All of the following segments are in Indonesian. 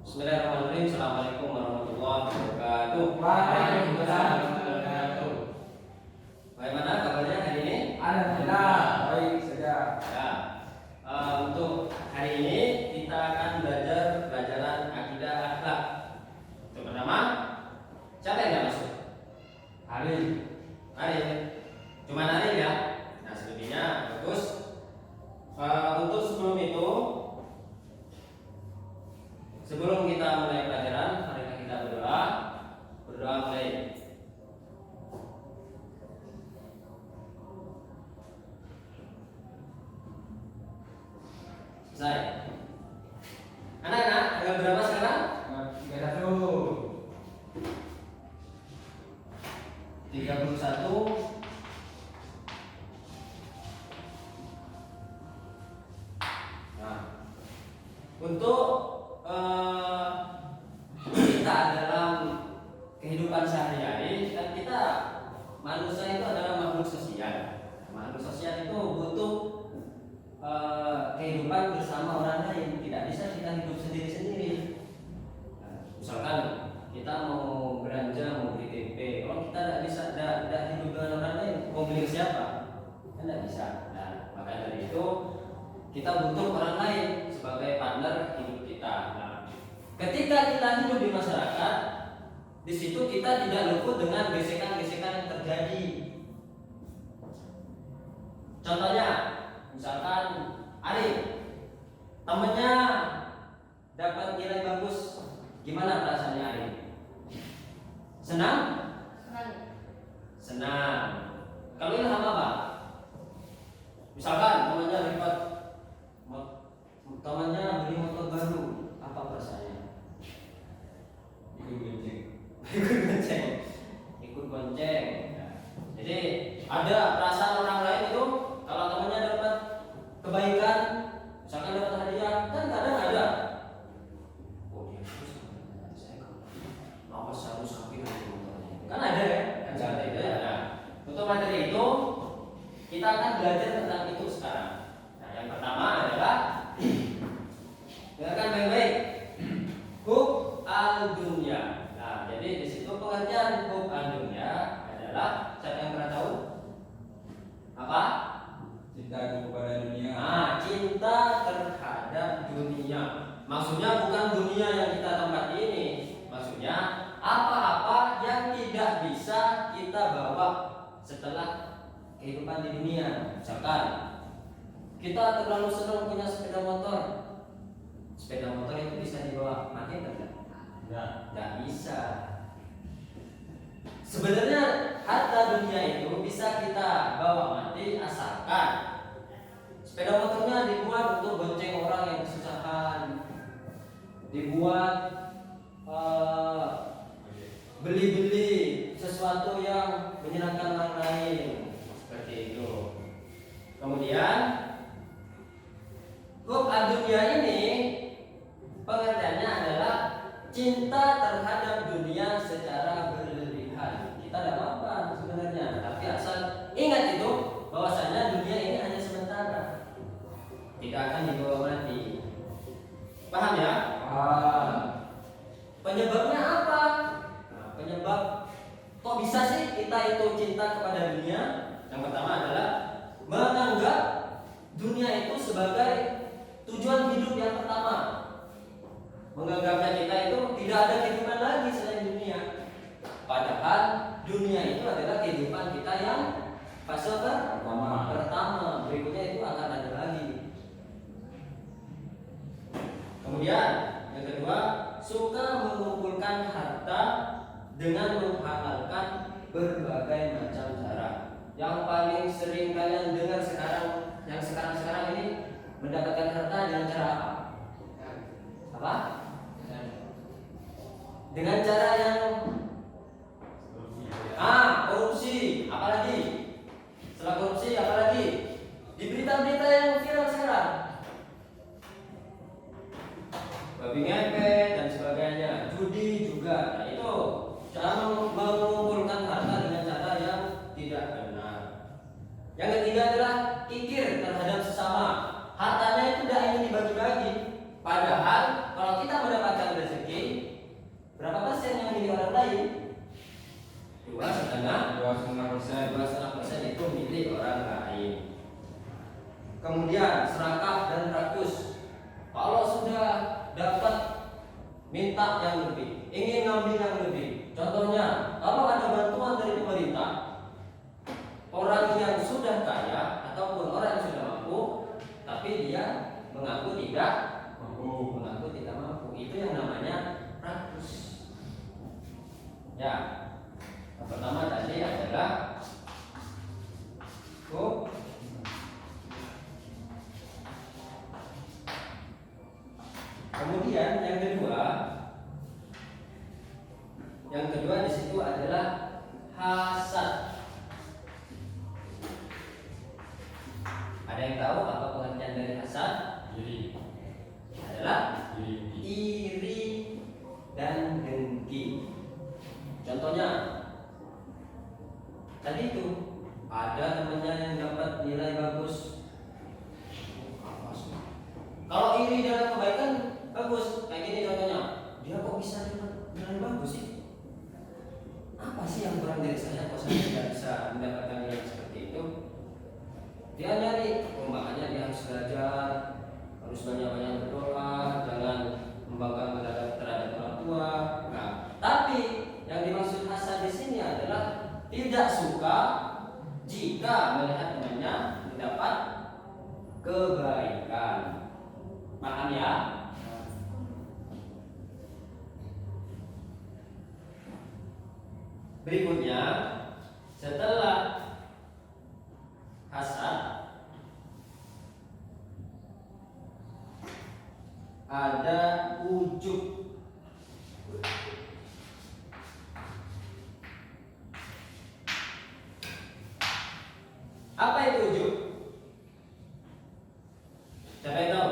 Bismillahirrahmanirrahim. Assalamualaikum warahmatullahi wabarakatuh. Waalaikumsalam warahmatullahi wabarakatuh. Bagaimana kabarnya hari ini? Alhamdulillah baik saja. Ya. Untuk hari ini kita akan belajar pelajaran akidah akhlak. Untuk pertama, siapa yang nggak masuk? Hari Arif. Cuma Arif ya. Nah, selebihnya bagus. Untuk sebelum itu, sebelum kita mulai pelajaran, marilah kita berdoa. Berdoa mulai. Selesai. Anak-anak, tanggal berapa sekarang? 31. Nah, untuk kita dalam kehidupan sehari-hari, kan kita manusia itu adalah makhluk sosial. Makhluk sosial itu butuh kehidupan bersama orang lain. Tidak bisa kita hidup sendiri-sendiri. Nah, misalkan kita mau belanja, mau beli tempe, kalau kita tidak bisa, tidak hidup dengan orang lain, mau beli ke siapa? Kan tidak bisa. Nah, maka dari itu kita butuh orang lain sebagai partner hidup kita. Nah, ketika kita hidup di masyarakat, di situ kita tidak luput dengan gesekan-gesekan yang terjadi. Contohnya, misalkan Arif, temennya dapat nilai bagus, gimana perasaannya Arif? Senang? Senang. Kalau Ilham apa? Misalkan temannya beli motor baru, apa perasaannya? Ikut gonceng. Jadi ada perasaan orang lain itu kalau temannya dapat kebaikan, misalkan dapat hadiah, kan kadang ada. Oh dia terus saya awas harus samping motornya. Kan ada ya, kan seperti itu ya. Nah, untuk materi itu kita akan belajar tentang itu sekarang. Nah, yang pertama adalah dengarkan baik-baik. Hub al-dunya. Nah, jadi di situ pengertian hub al-dunya adalah, siapa yang pernah tahu? Apa? cinta kepada dunia. Nah, cinta terhadap dunia. Maksudnya bukan dunia yang kita tempati ini. Maksudnya apa-apa yang tidak bisa kita bawa setelah kehidupan di dunia. Misalkan kita terlalu senang punya sepeda motor. Sepeda motor itu bisa dibawa mati enggak? Enggak bisa. Sebenarnya harta dunia itu bisa kita bawa mati asalkan sepeda motornya dibuat untuk bonceng orang yang kesusahan, dibuat beli-beli sesuatu yang menyenangkan orang lain, seperti itu. Kemudian hub ad-dunya ini pengertiannya adalah cinta terhadap dunia secara berlebihan. Kita tidak apa-apa sebenarnya, tapi asal ingat itu bahwasanya dunia ini hanya sementara, tidak akan dibawa mati. Paham ya? Paham. Penyebabnya apa? Nah, penyebab kok bisa sih kita itu cinta kepada dunia? Yang pertama adalah menganggap dunia itu sebagai tujuan hidup yang pertama. Menganggapnya kita itu tidak ada kehidupan lagi selain dunia. Padahal dunia itu adalah kehidupan kita yang fase pertama. Berikutnya itu akan ada lagi. Kemudian yang kedua, suka mengumpulkan harta dengan menghalalkan berbagai macam cara. Yang paling sering kalian dengar sekarang, yang sekarang ini mendapatkan harta dengan cara apa? Apa? Dengan cara yang korupsi. Apalagi? Setelah korupsi apalagi? Di berita-berita yang viral sekarang, babi ngepet dan sebagainya, judi juga. Nah, itu cara mengumpulkan harta dengan cara yang tidak benar. Yang ketiga adalah kikir terhadap sesama. Hartanya itu tidak ingin dibagi-bagi. Padahal kalau kita mendapatkan rezeki 2,5%. 2,5% itu milik orang lain. Kemudian serakah dan rakus. Kalau sudah dapat minta yang lebih, ingin ngambil yang lebih. Contohnya, kalau ada bantuan dari pemerintah, orang yang sudah kaya ataupun orang yang sudah mampu, tapi dia mengaku tidak mampu, itu yang namanya rakus. Ya, yang pertama tadi adalah kemudian yang kedua di situ adalah hasad. Ada yang tahu apa pengertian dari hasad? Adalah iri dan dengki. Contohnya, tadi itu ada temannya yang dapat nilai bagus. Kalau iri dalam kebaikan bagus, kayak gini contohnya, dia kok bisa dapat nilai bagus sih? Apa sih yang kurang dari saya? Kok saya tidak bisa mendapatkan nilai seperti itu? Dia nyari, makanya dia harus belajar, harus banyak-banyak berdoa, jangan membanggakan terhadap orang tua. Nah, tapi yang dimaksud hasad di sini adalah tidak suka jika melihat temannya mendapat kebaikan. Paham ya? Berikutnya, setelah hasad ada ujub. Apa itu ujub? Siapa yang tahu?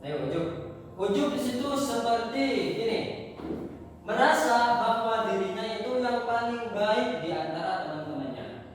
Ayo ujub. Ujub di situ seperti ini, merasa bahwa dirinya itu yang paling baik di antara teman-temannya.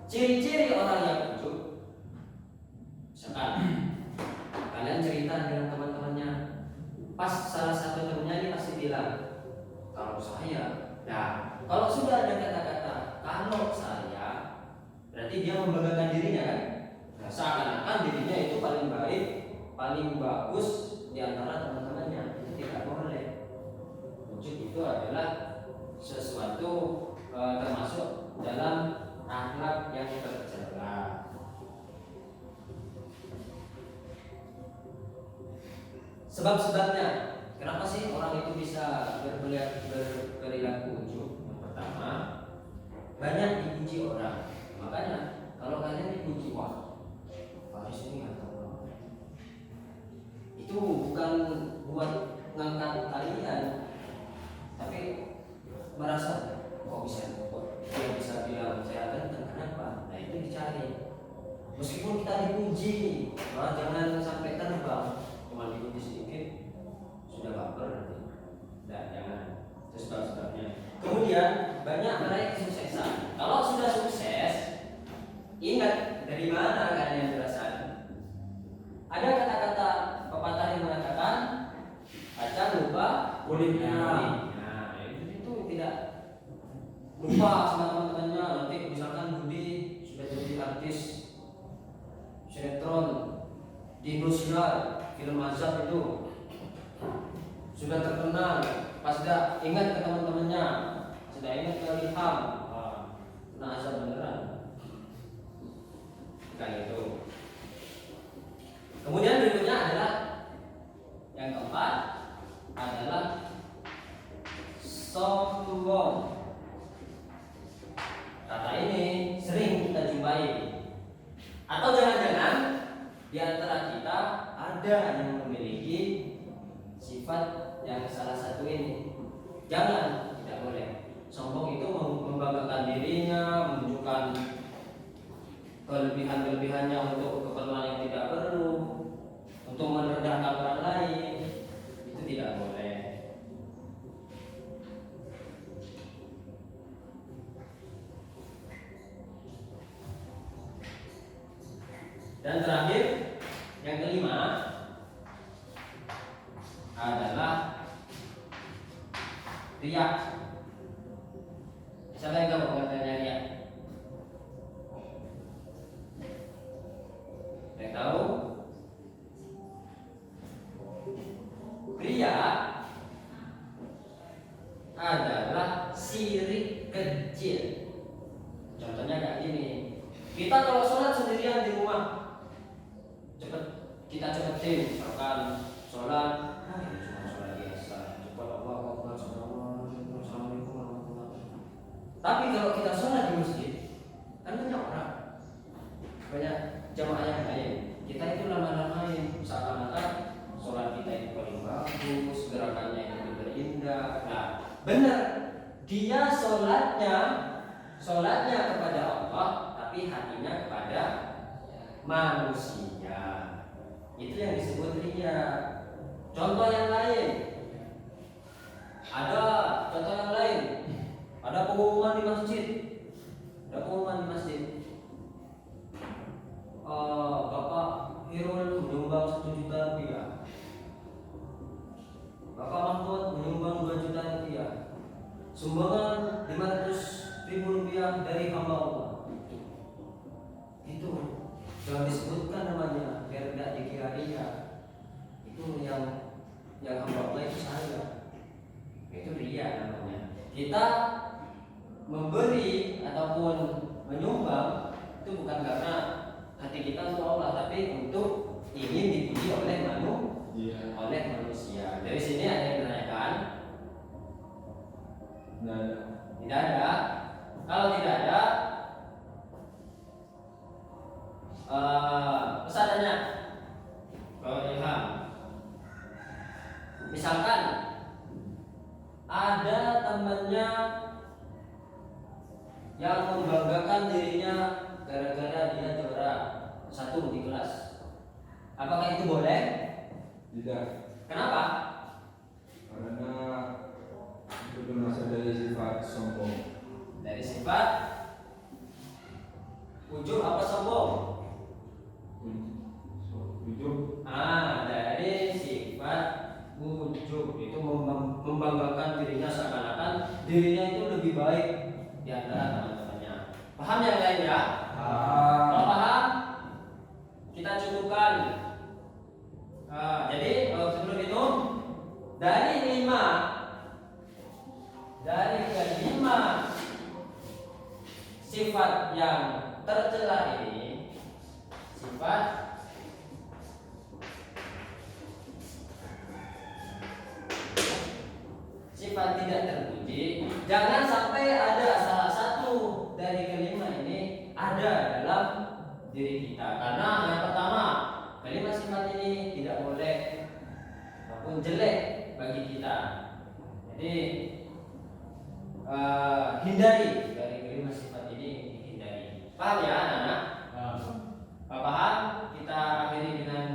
Ciri-ciri orang yang ujub, misalkan kalian cerita dengan teman-temannya, pas salah satu temannya ini pasti bilang, kalau saya, nah kalau sudah ada kata-kata kalau saya, berarti dia membanggakan dirinya kan? Nah, seakan-akan dirinya itu paling baik, paling bagus di antara teman-temannya. Itu tidak boleh. Ujub itu adalah sesuatu termasuk dalam akhlak yang tercela. Sebab-sebabnya, kenapa sih orang itu bisa berperilaku ujub? Yang pertama, banyak dipuji orang. Makanya kalau kalian dipuji, wah, Faris ini nggak tahu apa. Itu bukan buat ngangkat kalian, tapi merasa kok dia bisa bilang saya ganteng, kenapa? Nah itu dicari. Meskipun kita dipuji, malah jangan sampai terbang. Cuma dipuji sedikit sudah baper nanti. Nah jangan. Itu sebab-sebabnya. Kemudian banyak meraih kesuksesan. Kalau sudah sukses, ingat dari mana kalian berasal. Ada kata-kata pepatah yang mengatakan kaca lupa kulitnya. Nah itu tidak lupa sama teman-temannya. Nanti misalkan Budi sudah jadi artis sinetron di Indosiar, film azab itu sudah terkenal, pas sudah ingat ke teman-temannya, sudah ingat ke Ilham, kena azab beneran. Kayak itu. Kemudian berikutnya adalah yang keempat adalah sombong. Kata ini sering kita jumpai. Atau jangan-jangan di antara kita ada yang memiliki sifat yang salah satu ini. Jangan, tidak boleh. Sombong itu membanggakan dirinya, menunjukkan kelebihan-kelebihannya untuk keperluan yang tidak perlu, untuk merendahkan orang lain. Itu tidak boleh. Dan terakhir, yang kelima adalah Ria. Siapa yang tahu pengertiannya ria? Yang tahu? Ria adalah sirik kecil. Contohnya kayak gini. Kita kalau sholat sendirian di rumah, kita cepetin, misalkan sholat, ini cuma sholat biasa, cepat Allah Akbar, Assalamualaikum warahmatullahi wabarakatuh. Tapi kalau kita sholat di masjid, kan banyak orang, banyak jamaah yang lain. Kita itu lama-lamain, seakan-akan sholat kita itu paling bagus, gerakannya itu berindah. Nah, benar, dia sholatnya kepada Allah, tapi hatinya kepada manusia. Itu yang disebut ria. Contoh yang lain, ada contoh yang lain, ada pengumuman di masjid, Bapak Hirul menyumbang 1 juta rupiah, Bapak Mahmud menyumbang 2 juta rupiah, sumbangan 500.000 rupiah dari hamba Allah. Itu jangan disebutkan namanya biar tidak dikira ria. Itu yang hamba Allah itu saya. Itu ria namanya. Kita memberi ataupun menyumbang itu bukan karena hati kita untuk Allah, tapi untuk ingin dipuji oleh manusia. Dari sini ada yang menanyakan? Tidak ada. Kalau tidak ada, pesanannya kalau Ilham, misalkan ada temannya yang membanggakan dirinya gara-gara dia juara 1 di kelas, apakah itu boleh? Tidak. Kenapa? Karena itu berasal dari sifat sombong. Dari sifat ujub apa sombong? Ujub. Dari sifat ujub, itu membanggakan dirinya seakan-akan dirinya itu lebih baik di antara teman-temannya. Paham yang lain ya? Kalau paham, kita cukupkan. Jadi sebelum itu dari kelima sifat yang tercela ini, sifat tidak terpuji, jangan sampai ada salah satu dari kelima ini ada dalam diri kita. Karena yang pertama, kelima sifat ini tidak boleh maupun jelek bagi kita. Jadi hindari dari kelima sifat ini, dihindari. Paham ya anak-anak? Kalau paham, kita akhiri dengan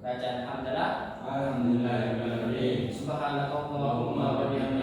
bacaan hamdalah. Alhamdulillah. Subhanakallahumma wa bihamdika